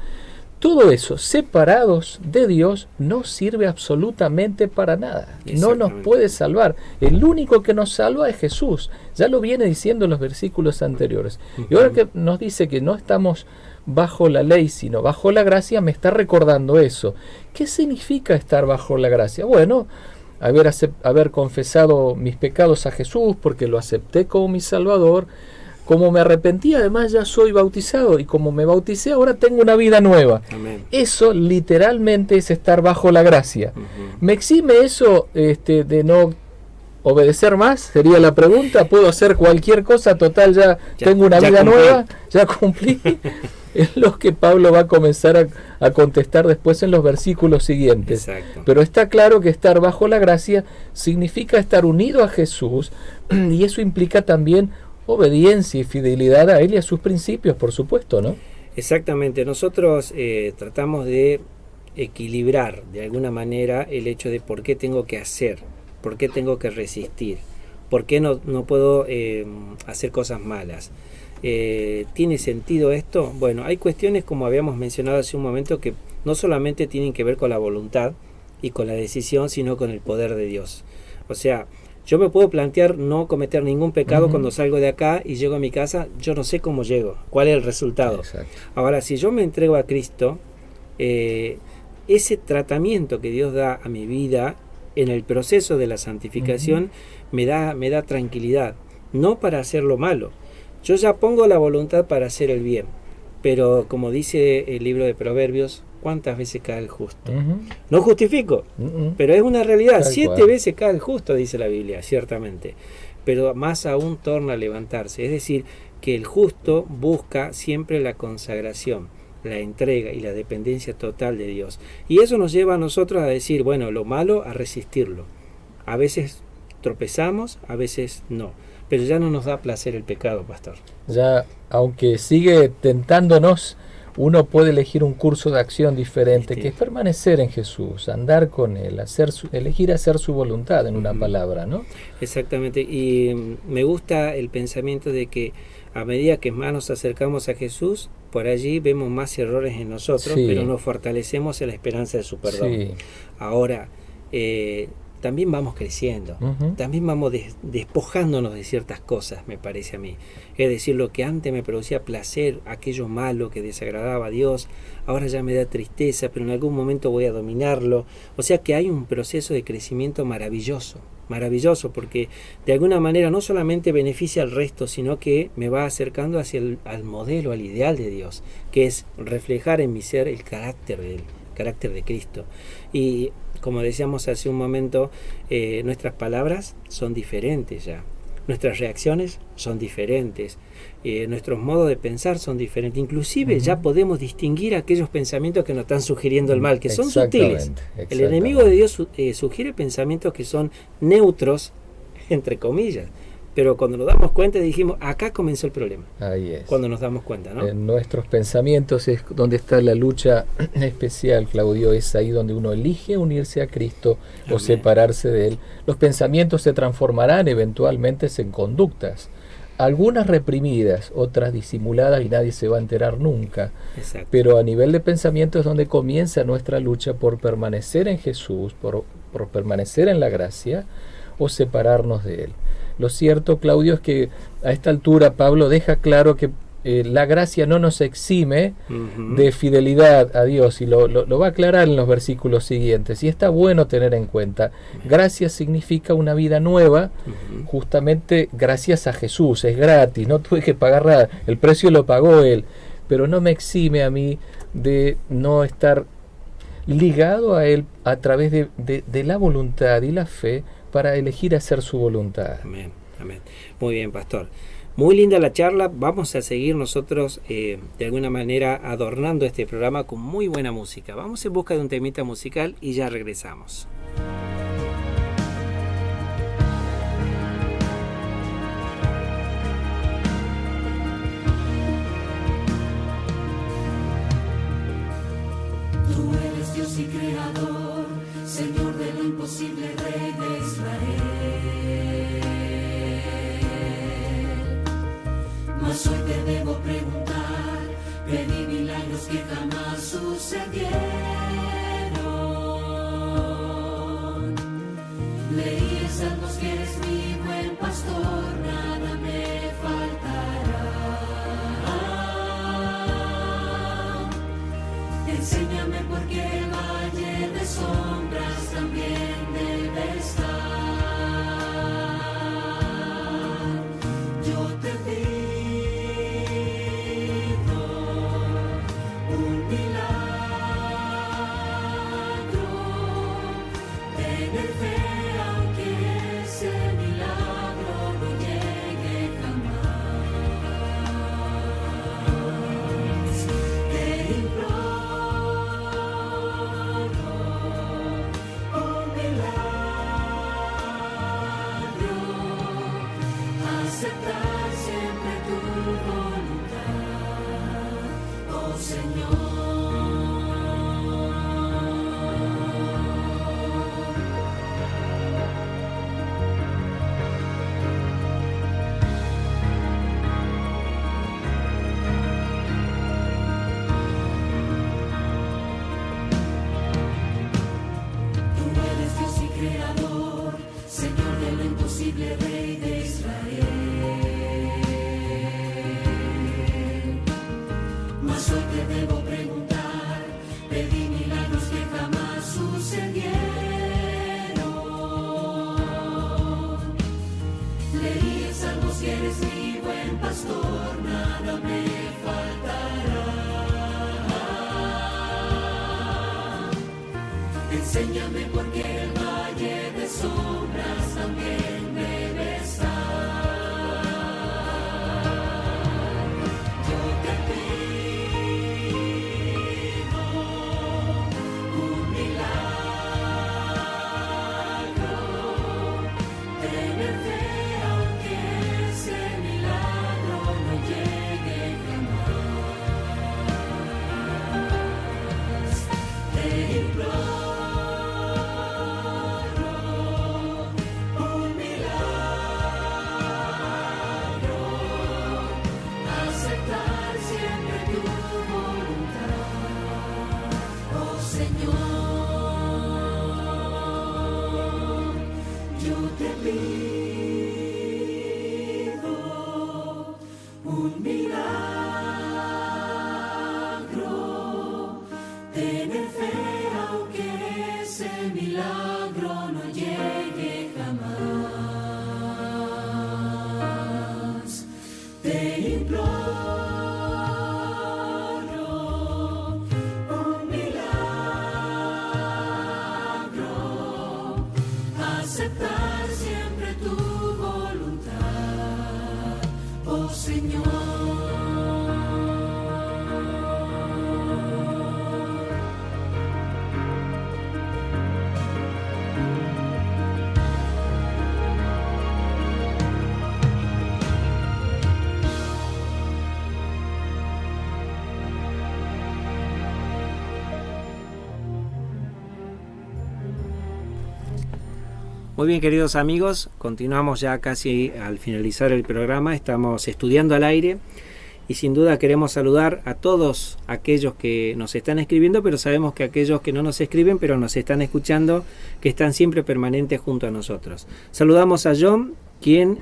todo eso, separados de Dios, no sirve absolutamente para nada. No nos puede salvar. El único que nos salva es Jesús. Ya lo viene diciendo en los versículos anteriores. Y ahora que nos dice que no estamos bajo la ley, sino bajo la gracia, me está recordando eso. ¿Qué significa estar bajo la gracia? Bueno, haber confesado mis pecados a Jesús porque lo acepté como mi Salvador, como me arrepentí, además ya soy bautizado y como me bauticé ahora tengo una vida nueva. Amén. Eso literalmente es estar bajo la gracia. ¿Me exime eso de no obedecer más? Sería la pregunta. ¿Puedo hacer cualquier cosa? Total, ya tengo una vida nueva, ya cumplí. Es lo que Pablo va a comenzar a contestar después en los versículos siguientes. Exacto. Pero está claro que estar bajo la gracia significa estar unido a Jesús y eso implica también obediencia y fidelidad a Él y a sus principios, por supuesto, ¿no? Exactamente. Nosotros tratamos de equilibrar de alguna manera el hecho de por qué tengo que hacer, por qué tengo que resistir, por qué no puedo hacer cosas malas. ¿Tiene sentido esto? Bueno, hay cuestiones, como habíamos mencionado hace un momento, que no solamente tienen que ver con la voluntad y con la decisión, sino con el poder de Dios. O sea, yo me puedo plantear no cometer ningún pecado cuando salgo de acá y llego a mi casa, yo no sé cómo llego, cuál es el resultado. Exacto. Ahora, si yo me entrego a Cristo, ese tratamiento que Dios da a mi vida en el proceso de la santificación me da tranquilidad, no para hacer lo malo. Yo ya pongo la voluntad para hacer el bien, pero como dice el libro de Proverbios, ¿cuántas veces cae el justo? No justifico, pero es una realidad. 7 veces cae el justo, dice la Biblia, ciertamente, pero más aún torna a levantarse. Es decir, que el justo busca siempre la consagración, la entrega y la dependencia total de Dios. Y eso nos lleva a nosotros a decir, bueno, lo malo, a resistirlo. A veces tropezamos, a veces no. Pero ya no nos da placer el pecado, pastor. Ya, aunque sigue tentándonos uno puede elegir un curso de acción diferente, que es permanecer en Jesús, andar con Él, elegir hacer su voluntad, en una palabra, ¿no? Exactamente, y me gusta el pensamiento de que a medida que más nos acercamos a Jesús, por allí vemos más errores en nosotros, pero nos fortalecemos en la esperanza de su perdón. Ahora, también vamos creciendo, también vamos despojándonos de ciertas cosas, me parece a mí. Es decir, lo que antes me producía placer, aquello malo que desagradaba a Dios, ahora ya me da tristeza, pero en algún momento voy a dominarlo. O sea que hay un proceso de crecimiento maravilloso, porque de alguna manera no solamente beneficia al resto, sino que me va acercando hacia al modelo, al ideal de Dios, que es reflejar en mi ser el carácter de Cristo. Y como decíamos hace un momento, nuestras palabras son diferentes ya, nuestras reacciones son diferentes, nuestros modos de pensar son diferentes, inclusive ya podemos distinguir aquellos pensamientos que nos están sugiriendo el mal, que son sutiles. El enemigo de Dios sugiere pensamientos que son neutros, entre comillas, pero cuando nos damos cuenta dijimos, acá comenzó el problema. Ahí es. Cuando nos damos cuenta, ¿no? En nuestros pensamientos es donde está la lucha especial, Claudio, es ahí donde uno elige unirse a Cristo o separarse de Él. Los pensamientos se transformarán eventualmente en conductas, algunas reprimidas, otras disimuladas y nadie se va a enterar nunca. Exacto. Pero a nivel de pensamiento es donde comienza nuestra lucha por permanecer en Jesús, por permanecer en la gracia o separarnos de Él. Lo cierto, Claudio, es que a esta altura Pablo deja claro que la gracia no nos exime de fidelidad a Dios, y lo va a aclarar en los versículos siguientes, y está bueno tener en cuenta. Gracia significa una vida nueva, justamente gracias a Jesús, es gratis, no tuve que pagar nada, el precio lo pagó Él, pero no me exime a mí de no estar ligado a Él a través de la voluntad y la fe, para elegir hacer su voluntad. Amén, amén. Muy bien, pastor. Muy linda la charla. Vamos a seguir nosotros de alguna manera adornando este programa con muy buena música. Vamos en busca de un temita musical y ya regresamos. Tú eres Dios y creador, Señor de lo imposible, Rey de Israel. Mas hoy te debo preguntar, pedí milagros que jamás sucedieron. Leí en Salmos que eres mi buen pastor, nada me faltará. Enséñame por qué el valle de sombras también debe estar. Yo te pido un milagro, tener fe aunque ese milagro no llegue jamás. Te imploro un milagro, aceptar siempre tu voluntad, oh Señor. Tú eres Dios y creador, Señor de lo imposible, Rey de Israel. Mas hoy te debo preguntar, pedí milagros que jamás sucedieron. Leí en Salmos que eres mi buen pastor, nada me faltará. Enséñame por qué el valle de sombras también debe estar. Yo te pido un milagro, tener fe aunque ese milagro no llegue jamás. te imploro un milagro, aceptar siempre tu voluntad, oh Señor. Muy bien, queridos amigos, continuamos ya casi al finalizar el programa, estamos estudiando al aire y sin duda queremos saludar a todos aquellos que nos están escribiendo, pero sabemos que aquellos que no nos escriben, pero nos están escuchando, que están siempre permanentes junto a nosotros. Saludamos a John, quien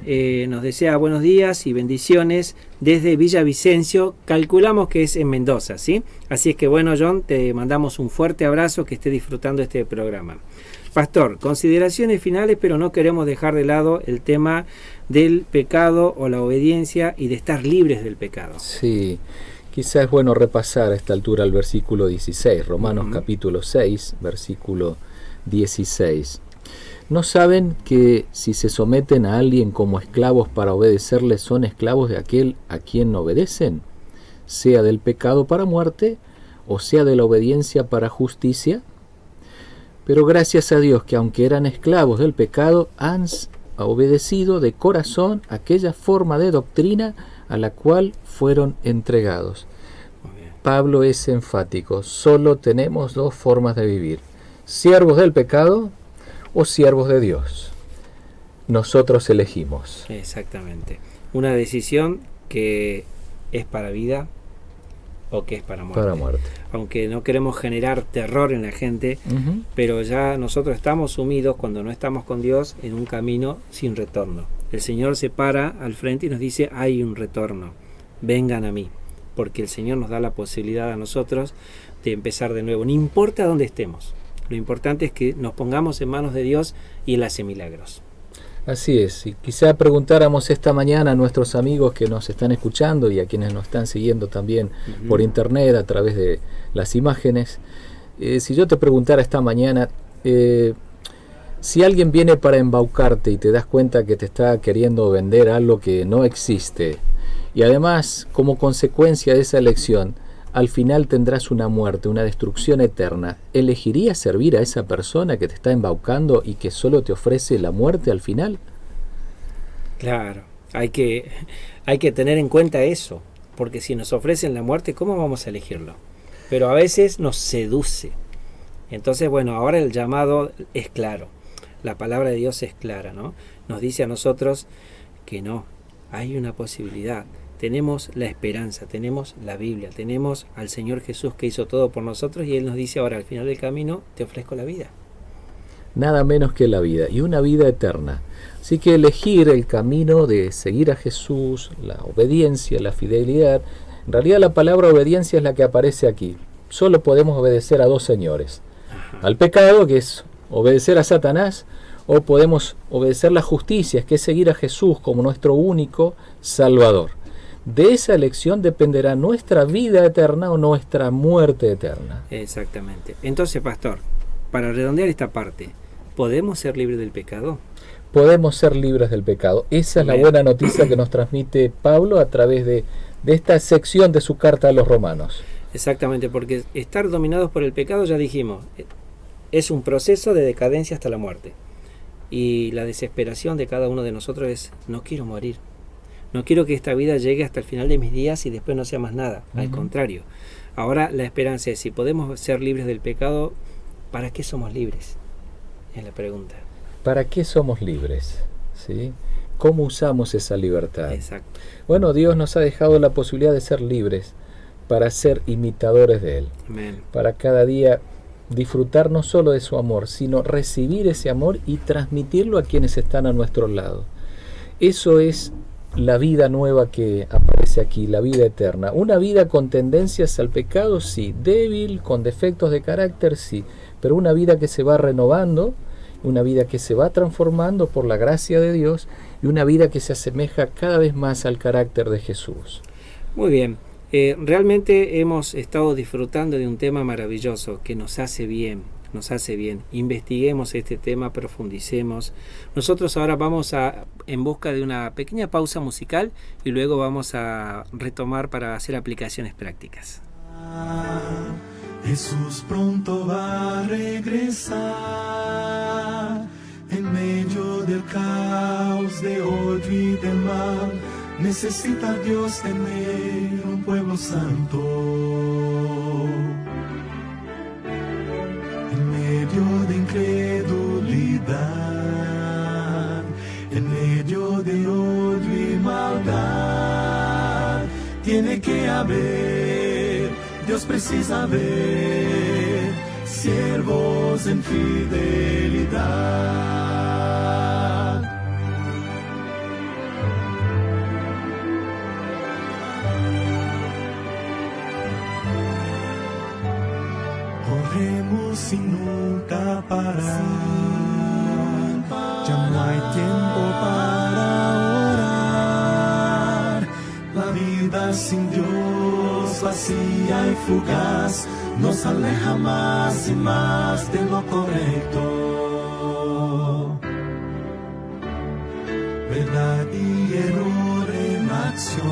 nos desea buenos días y bendiciones desde Villavicencio, calculamos que es en Mendoza, ¿sí? Así es que bueno, John, te mandamos un fuerte abrazo, que esté disfrutando este programa. Pastor, consideraciones finales, pero no queremos dejar de lado el tema del pecado o la obediencia y de estar libres del pecado. Sí, quizás es bueno repasar a esta altura el versículo 16, Romanos capítulo 6, versículo 16. ¿No saben que si se someten a alguien como esclavos para obedecerle, son esclavos de aquel a quien obedecen? Sea del pecado para muerte, o sea de la obediencia para justicia. Pero gracias a Dios que aunque eran esclavos del pecado, han obedecido de corazón aquella forma de doctrina a la cual fueron entregados. Pablo es enfático, solo tenemos dos formas de vivir, siervos del pecado o siervos de Dios. Nosotros elegimos. Exactamente. Una decisión que es para vida o que es para muerte. Para muerte. Aunque no queremos generar terror en la gente, pero ya nosotros estamos sumidos, cuando no estamos con Dios, en un camino sin retorno. El Señor se para al frente y nos dice, hay un retorno, vengan a mí, porque el Señor nos da la posibilidad a nosotros de empezar de nuevo, no importa dónde estemos. Lo importante es que nos pongamos en manos de Dios y Él hace milagros. Así es, y quizá preguntáramos esta mañana a nuestros amigos que nos están escuchando y a quienes nos están siguiendo también por internet a través de las imágenes, si yo te preguntara esta mañana, si alguien viene para embaucarte y te das cuenta que te está queriendo vender algo que no existe, y además como consecuencia de esa elección, al final tendrás una muerte, una destrucción eterna, ¿elegirías servir a esa persona que te está embaucando y que solo te ofrece la muerte al final? Claro, hay que tener en cuenta eso, porque si nos ofrecen la muerte, ¿cómo vamos a elegirlo? Pero a veces nos seduce. Entonces, bueno, ahora el llamado es claro, la palabra de Dios es clara, ¿no? Nos dice a nosotros que no, hay una posibilidad. Tenemos la esperanza, tenemos la Biblia, tenemos al Señor Jesús que hizo todo por nosotros y Él nos dice ahora al final del camino te ofrezco la vida. Nada menos que la vida y una vida eterna. Así que elegir el camino de seguir a Jesús, la obediencia, la fidelidad. En realidad la palabra obediencia es la que aparece aquí. Solo podemos obedecer a dos señores. Al pecado, que es obedecer a Satanás, o podemos obedecer la justicia, que es seguir a Jesús como nuestro único Salvador. De esa elección dependerá nuestra vida eterna o nuestra muerte eterna. Exactamente. Entonces, pastor, para redondear esta parte, ¿podemos ser libres del pecado? Podemos ser libres del pecado. Esa es la buena noticia que nos transmite Pablo a través de esta sección de su carta a los romanos. Exactamente, porque estar dominados por el pecado, ya dijimos, es un proceso de decadencia hasta la muerte. Y la desesperación de cada uno de nosotros es, no quiero morir. No quiero que esta vida llegue hasta el final de mis días y después no sea más nada. Al contrario. Ahora la esperanza es, si podemos ser libres del pecado, ¿para qué somos libres? Es la pregunta. ¿Para qué somos libres? ¿Sí? ¿Cómo usamos esa libertad? Exacto. Bueno, Dios nos ha dejado la posibilidad de ser libres para ser imitadores de Él. Amén. Para cada día disfrutar no solo de su amor, sino recibir ese amor y transmitirlo a quienes están a nuestro lado. Eso es la vida nueva que aparece aquí, la vida eterna. Una vida con tendencias al pecado, sí. Débil, con defectos de carácter, sí. Pero una vida que se va renovando una vida que se va transformando por la gracia de Dios y una vida que se asemeja cada vez más al carácter de Jesús. Muy bien. Realmente hemos estado disfrutando de un tema maravilloso que nos hace bien. Investiguemos este tema, profundicemos. Nosotros ahora vamos en busca de una pequeña pausa musical y luego vamos a retomar para hacer aplicaciones prácticas. Jesús pronto va a regresar. En medio del caos de odio y de mal, necesita Dios tener un pueblo santo. En medio de incredulidad, en medio de odio y maldad, tiene que haber, Dios precisa ver, siervos en fidelidad. Corremos sin nunca parar, ya no hay tiempo para orar. La vida sin Dios, vacía y fugaz, nos aleja más y más de lo correcto. Verdad y error en acción,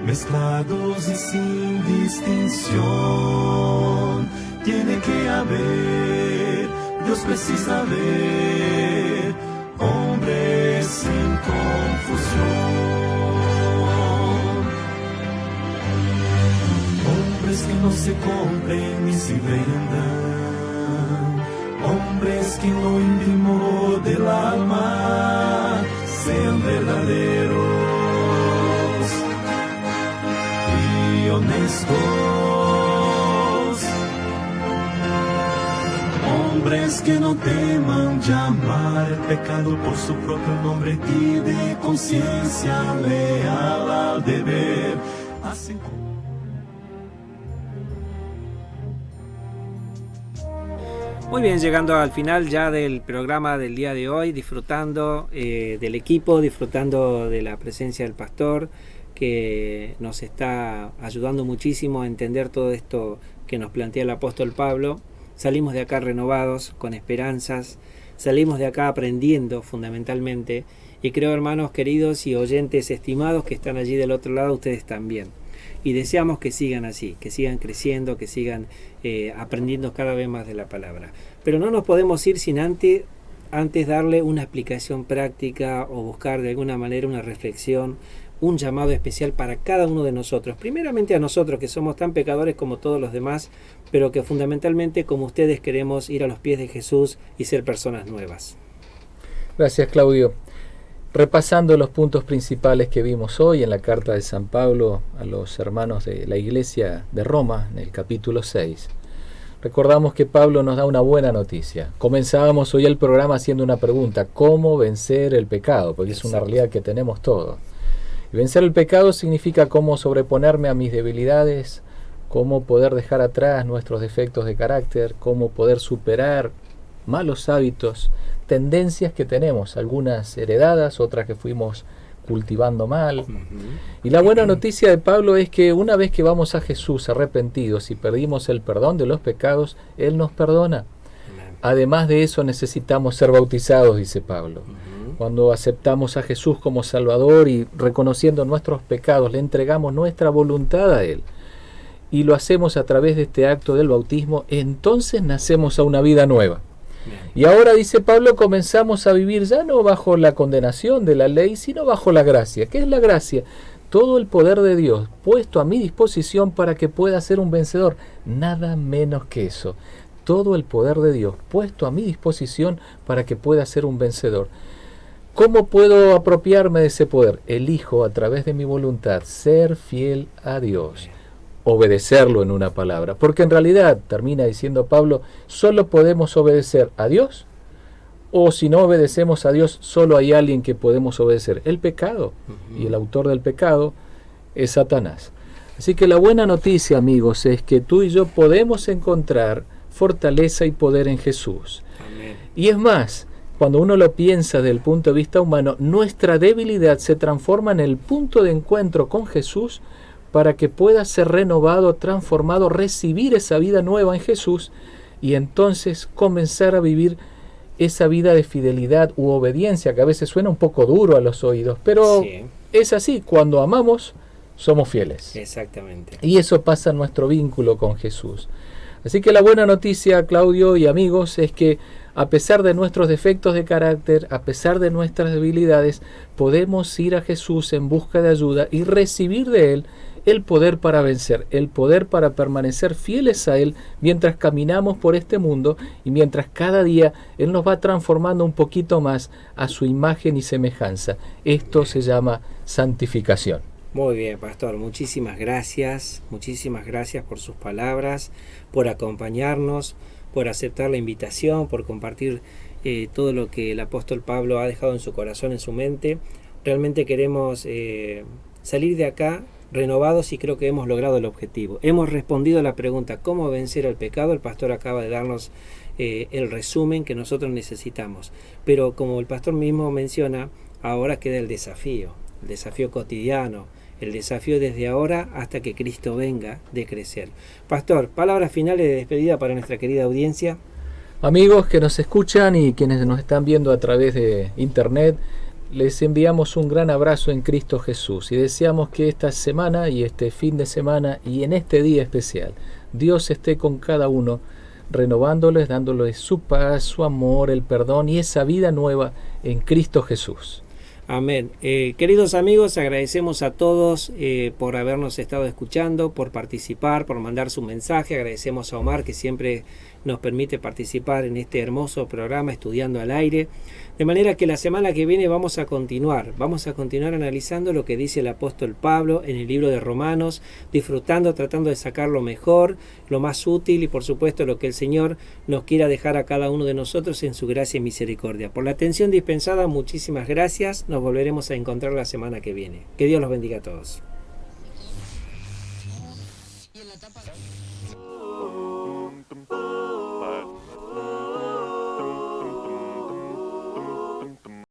mezclados y sin distinción. Tiene que haber, Dios precisa ver, hombres sin confusión. Hombres que no se compren ni se vendan, hombres que en lo íntimo del alma sean verdaderos y honestos. Hombres que no teman llamar el pecado por su propio nombre y de conciencia leal al deber, así como... Muy bien, llegando al final ya del programa del día de hoy, disfrutando del equipo, disfrutando de la presencia del pastor, que nos está ayudando muchísimo a entender todo esto que nos plantea el apóstol Pablo. Salimos de acá renovados, con esperanzas, salimos de acá aprendiendo fundamentalmente, y creo, hermanos queridos y oyentes estimados que están allí del otro lado, ustedes también. Y deseamos que sigan así, que sigan creciendo, que sigan aprendiendo cada vez más de la palabra. Pero no nos podemos ir sin antes darle una explicación práctica o buscar de alguna manera una reflexión, un llamado especial para cada uno de nosotros. Primeramente a nosotros, que somos tan pecadores como todos los demás, pero que fundamentalmente, como ustedes, queremos ir a los pies de Jesús y ser personas nuevas. Gracias, Claudio. Repasando los puntos principales que vimos hoy en la carta de San Pablo a los hermanos de la iglesia de Roma, en el capítulo 6, recordamos que Pablo nos da una buena noticia. Comenzábamos hoy el programa haciendo una pregunta: ¿cómo vencer el pecado? Porque es una realidad que tenemos todos. Y vencer el pecado significa cómo sobreponerme a mis debilidades, cómo poder dejar atrás nuestros defectos de carácter, cómo poder superar malos hábitos, tendencias que tenemos, algunas heredadas, otras que fuimos cultivando mal. Y la buena noticia de Pablo es que una vez que vamos a Jesús arrepentidos y perdimos el perdón de los pecados, Él nos perdona. Además de eso necesitamos ser bautizados, dice Pablo. Cuando aceptamos a Jesús como Salvador y reconociendo nuestros pecados, le entregamos nuestra voluntad a Él y lo hacemos a través de este acto del bautismo, entonces nacemos a una vida nueva. Y ahora, dice Pablo, comenzamos a vivir ya no bajo la condenación de la ley, sino bajo la gracia. ¿Qué es la gracia? Todo el poder de Dios puesto a mi disposición para que pueda ser un vencedor. Nada menos que eso. Todo el poder de Dios puesto a mi disposición para que pueda ser un vencedor. ¿Cómo puedo apropiarme de ese poder? Elijo a través de mi voluntad ser fiel a Dios. Obedecerlo, en una palabra, porque en realidad, termina diciendo Pablo, solo podemos obedecer a Dios, o si no obedecemos a Dios, solo hay alguien que podemos obedecer: el pecado. Y el autor del pecado es Satanás. Así que la buena noticia, amigos, es que tú y yo podemos encontrar fortaleza y poder en Jesús. Amén. Y es más, cuando uno lo piensa desde el punto de vista humano, nuestra debilidad se transforma en el punto de encuentro con Jesús para que pueda ser renovado, transformado, recibir esa vida nueva en Jesús y entonces comenzar a vivir esa vida de fidelidad u obediencia, que a veces suena un poco duro a los oídos, pero Sí. es así, cuando amamos, somos fieles. Exactamente. Y eso pasa en nuestro vínculo con Jesús. Así que la buena noticia, Claudio y amigos, es que a pesar de nuestros defectos de carácter, a pesar de nuestras debilidades, podemos ir a Jesús en busca de ayuda y recibir de Él el poder para vencer, el poder para permanecer fieles a Él mientras caminamos por este mundo y mientras cada día Él nos va transformando un poquito más a su imagen y semejanza. Esto se llama santificación. Muy bien, pastor, muchísimas gracias por sus palabras, por acompañarnos, por aceptar la invitación, por compartir todo lo que el apóstol Pablo ha dejado en su corazón, en su mente. Realmente queremos salir de acá renovados y creo que hemos logrado el objetivo. Hemos respondido a la pregunta, ¿cómo vencer al pecado? El pastor acaba de darnos el resumen que nosotros necesitamos. Pero como el pastor mismo menciona, ahora queda el desafío cotidiano, el desafío desde ahora hasta que Cristo venga de crecer. Pastor, palabras finales de despedida para nuestra querida audiencia. Amigos que nos escuchan y quienes nos están viendo a través de internet, les enviamos un gran abrazo en Cristo Jesús y deseamos que esta semana y este fin de semana y en este día especial, Dios esté con cada uno, renovándoles, dándoles su paz, su amor, el perdón y esa vida nueva en Cristo Jesús. Amén. Queridos amigos, agradecemos a todos por habernos estado escuchando, por participar, por mandar su mensaje. Agradecemos a Omar que siempre nos permite participar en este hermoso programa Estudiando al Aire. De manera que la semana que viene vamos a continuar analizando lo que dice el apóstol Pablo en el libro de Romanos, disfrutando, tratando de sacar lo mejor, lo más útil y por supuesto lo que el Señor nos quiera dejar a cada uno de nosotros en su gracia y misericordia. Por la atención dispensada, muchísimas gracias. Nos volveremos a encontrar la semana que viene. Que Dios los bendiga a todos. Oh,